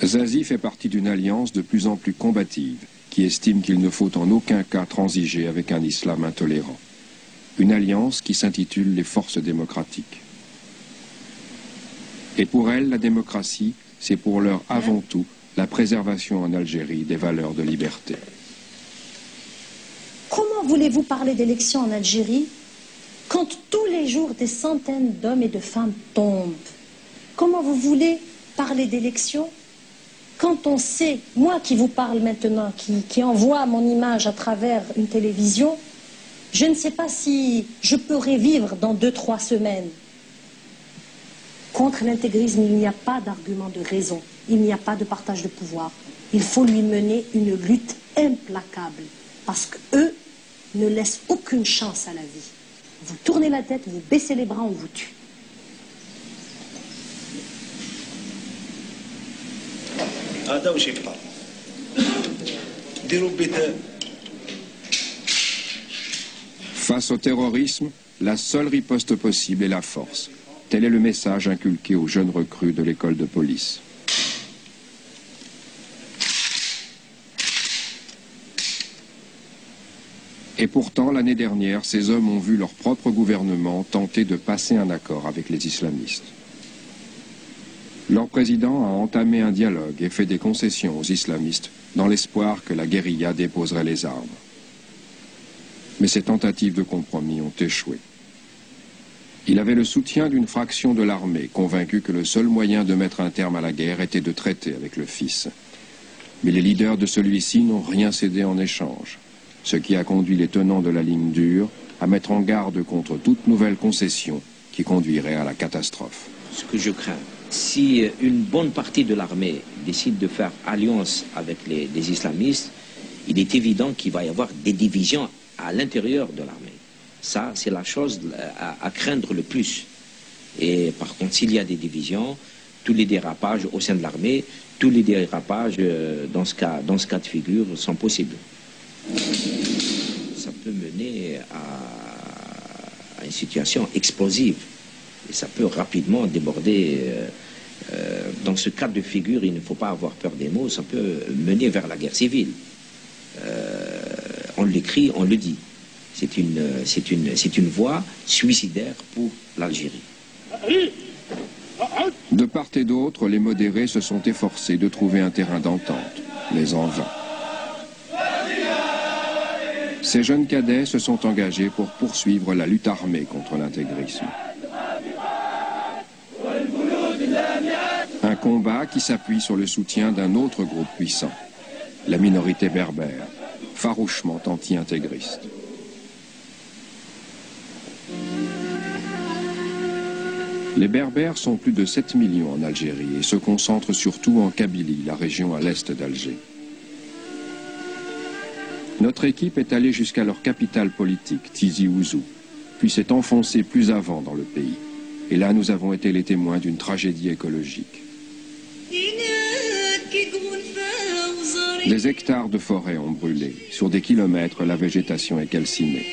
Zazi fait partie d'une alliance de plus en plus combative, qui estime qu'il ne faut en aucun cas transiger avec un islam intolérant. Une alliance qui s'intitule les Forces démocratiques. Et pour elle, la démocratie, c'est pour l'heure avant tout la préservation en Algérie des valeurs de liberté. Comment voulez-vous parler d'élections en Algérie quand tous les jours des centaines d'hommes et de femmes tombent? Comment vous voulez parler d'élections quand on sait, moi qui vous parle maintenant, qui envoie mon image à travers une télévision, je ne sais pas si je pourrai vivre dans 2-3 semaines. Contre l'intégrisme, il n'y a pas d'argument de raison, il n'y a pas de partage de pouvoir. Il faut lui mener une lutte implacable, parce qu'eux ne laissent aucune chance à la vie. Vous tournez la tête, vous baissez les bras, on vous tue. Face au terrorisme, la seule riposte possible est la force. Tel est le message inculqué aux jeunes recrues de l'école de police. Et pourtant, l'année dernière, ces hommes ont vu leur propre gouvernement tenter de passer un accord avec les islamistes. Leur président a entamé un dialogue et fait des concessions aux islamistes dans l'espoir que la guérilla déposerait les armes. Mais ces tentatives de compromis ont échoué. Il avait le soutien d'une fraction de l'armée, convaincue que le seul moyen de mettre un terme à la guerre était de traiter avec le fils. Mais les leaders de celui-ci n'ont rien cédé en échange, ce qui a conduit les tenants de la ligne dure à mettre en garde contre toute nouvelle concession qui conduirait à la catastrophe. Ce que je crains, si une bonne partie de l'armée décide de faire alliance avec les islamistes, il est évident qu'il va y avoir des divisions à l'intérieur de l'armée. Ça, c'est la chose à craindre le plus. Et par contre, s'il y a des divisions, tous les dérapages au sein de l'armée, tous les dérapages dans ce cas de figure sont possibles. Ça peut mener à une situation explosive. Et ça peut rapidement déborder. Dans ce cas de figure, il ne faut pas avoir peur des mots, ça peut mener vers la guerre civile. On l'écrit, on le dit. C'est une voie suicidaire pour l'Algérie. De part et d'autre, les modérés se sont efforcés de trouver un terrain d'entente, mais en vain. Ces jeunes cadets se sont engagés pour poursuivre la lutte armée contre l'intégrisme. Un combat qui s'appuie sur le soutien d'un autre groupe puissant, la minorité berbère, farouchement anti-intégriste. Les Berbères sont plus de 7 millions en Algérie et se concentrent surtout en Kabylie, la région à l'est d'Alger. Notre équipe est allée jusqu'à leur capitale politique, Tizi Ouzou, puis s'est enfoncée plus avant dans le pays. Et là, nous avons été les témoins d'une tragédie écologique. Des hectares de forêt ont brûlé. Sur des kilomètres, la végétation est calcinée.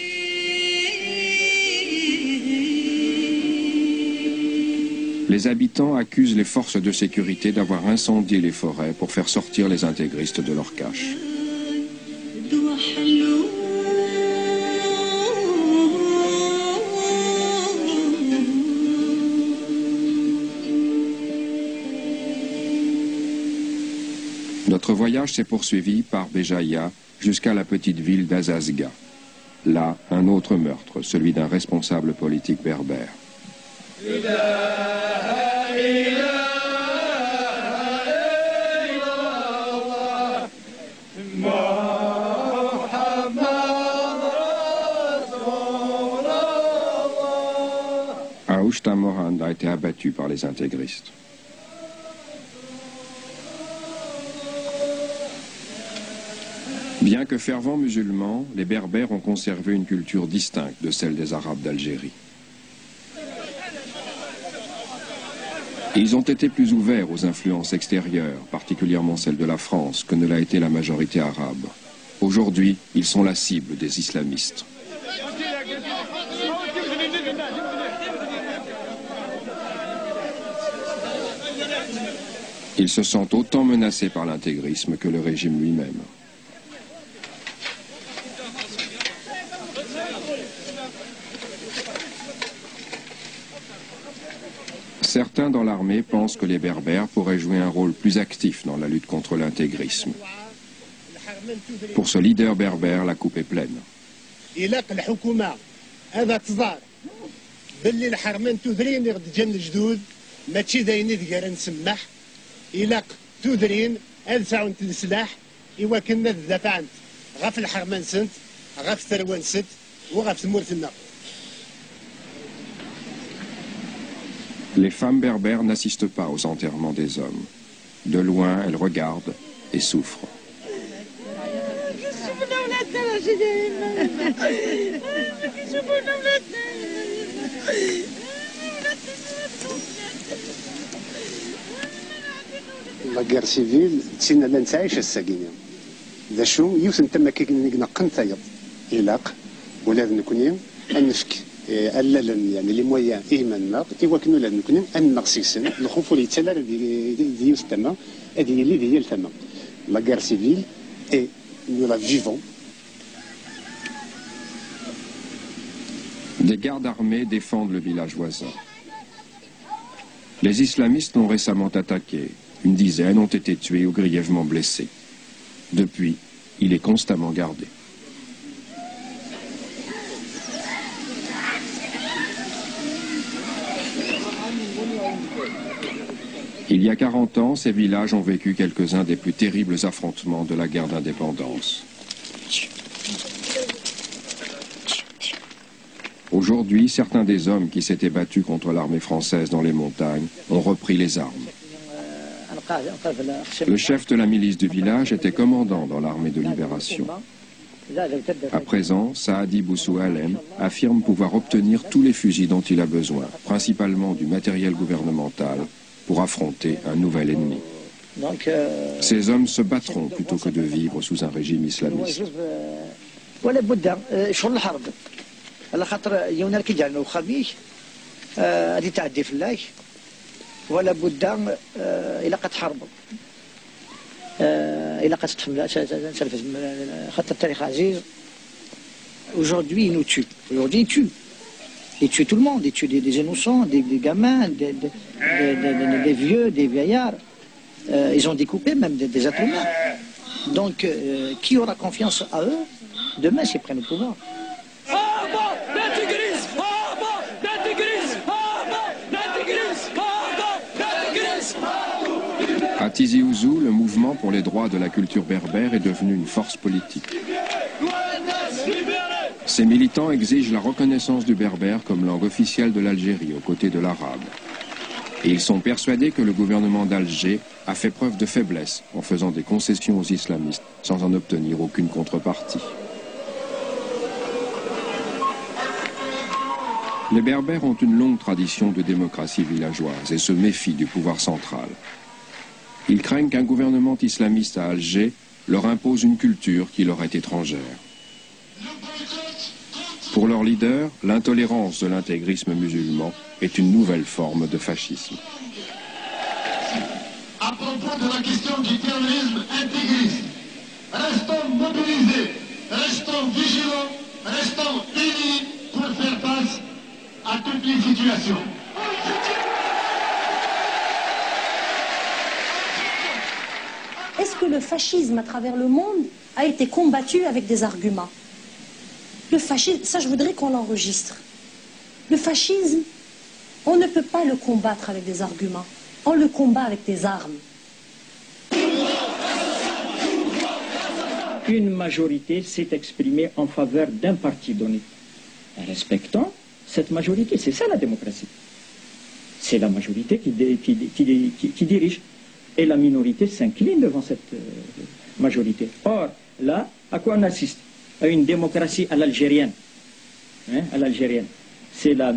Les habitants accusent les forces de sécurité d'avoir incendié les forêts pour faire sortir les intégristes de leur cache. Notre voyage s'est poursuivi par Béjaïa jusqu'à la petite ville d'Azazga. Là, un autre meurtre, celui d'un responsable politique berbère. Aouchta Morand a été abattu par les intégristes. Bien que fervents musulmans, les Berbères ont conservé une culture distincte de celle des Arabes d'Algérie. Ils ont été plus ouverts aux influences extérieures, particulièrement celles de la France, que ne l'a été la majorité arabe. Aujourd'hui, ils sont la cible des islamistes. Ils se sentent autant menacés par l'intégrisme que le régime lui-même. Certains dans l'armée pensent que les Berbères pourraient jouer un rôle plus actif dans la lutte contre l'intégrisme. Pour ce leader berbère, la coupe est pleine. Les femmes berbères n'assistent pas aux enterrements des hommes. De loin, elles regardent et souffrent. La guerre civile, تسينا لا نتعيش الساكينة. ذا شو يوسن تما كي نقن ثياب إلاق ولاد نكونين النفك ألا يعني لي مويان إيمان ناق إيوا كنو لاد نكونين أن نقصيسن الخوف اللي تلا دي يوس تما هذه اللي هي الثما. La guerre civile et nous la vivons. Des gardes armés défendent le village voisin. Les islamistes l'ont récemment attaqué. Une dizaine ont été tués ou grièvement blessés. Depuis, il est constamment gardé. Il y a 40 ans, ces villages ont vécu quelques-uns des plus terribles affrontements de la guerre d'indépendance. Aujourd'hui, certains des hommes qui s'étaient battus contre l'armée française dans les montagnes ont repris les armes. Le chef de la milice du village était commandant dans l'armée de libération. À présent, Saadi Boussoualem affirme pouvoir obtenir tous les fusils dont il a besoin, principalement du matériel gouvernemental, pour affronter un nouvel ennemi. Ces hommes se battront plutôt que de vivre sous un régime islamiste. على خاطر يونا كي جانا وخميس هذه تعدي في الله ولا بد الى قد حربوا الى قد تحمل خاطر التاريخ عزيز. Aujourd'hui ils nous tuent. Aujourd'hui ils tuent tout le monde, ils tuent des innocents, des gamins, des vieux, des vieillards. Ils ont découpé même des êtres humains. Donc qui aura confiance à eux demain s'ils prennent le pouvoir? À Tizi Ouzou, le mouvement pour les droits de la culture berbère est devenu une force politique. Ces militants exigent la reconnaissance du berbère comme langue officielle de l'Algérie aux côtés de l'arabe. Et ils sont persuadés que le gouvernement d'Alger a fait preuve de faiblesse en faisant des concessions aux islamistes sans en obtenir aucune contrepartie. Les Berbères ont une longue tradition de démocratie villageoise et se méfient du pouvoir central. Ils craignent qu'un gouvernement islamiste à Alger leur impose une culture qui leur est étrangère. Pour leur leader, l'intolérance de l'intégrisme musulman est une nouvelle forme de fascisme. À propos de la question du terrorisme intégriste, restons mobilisés, restons vigilants, restons unis pour faire face à toutes les situations. Est-ce que le fascisme à travers le monde a été combattu avec des arguments? Le fascisme, ça je voudrais qu'on l'enregistre. Le fascisme, on ne peut pas le combattre avec des arguments. On le combat avec des armes. Une majorité s'est exprimée en faveur d'un parti donné. Respectons cette majorité, c'est ça la démocratie. C'est la majorité qui dirige. Et la minorité s'incline devant cette majorité. Or, là, à quoi on assiste? À une démocratie à l'algérienne. Hein, à l'algérienne. C'est la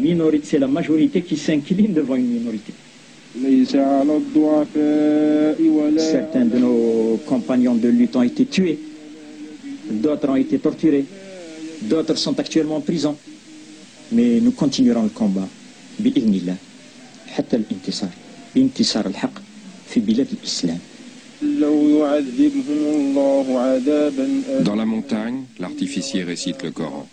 majorité qui s'incline devant une minorité. Certains de nos compagnons de lutte ont été tués. D'autres ont été torturés. D'autres sont actuellement en prison. Mais nous continuerons le combat. بإذن الله حتى الانتصار. انتصار الحق في بلاد الإسلام. Dans la montagne, l'artificier récite le Coran.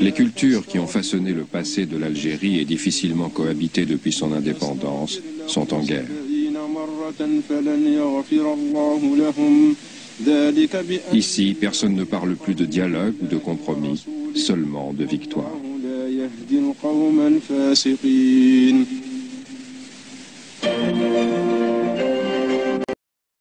Les cultures qui ont façonné le passé de l'Algérie et difficilement cohabité depuis son indépendance sont en guerre. Ici, personne ne parle plus de dialogue ou de compromis, seulement de victoire. يهدي القوم الفاسقين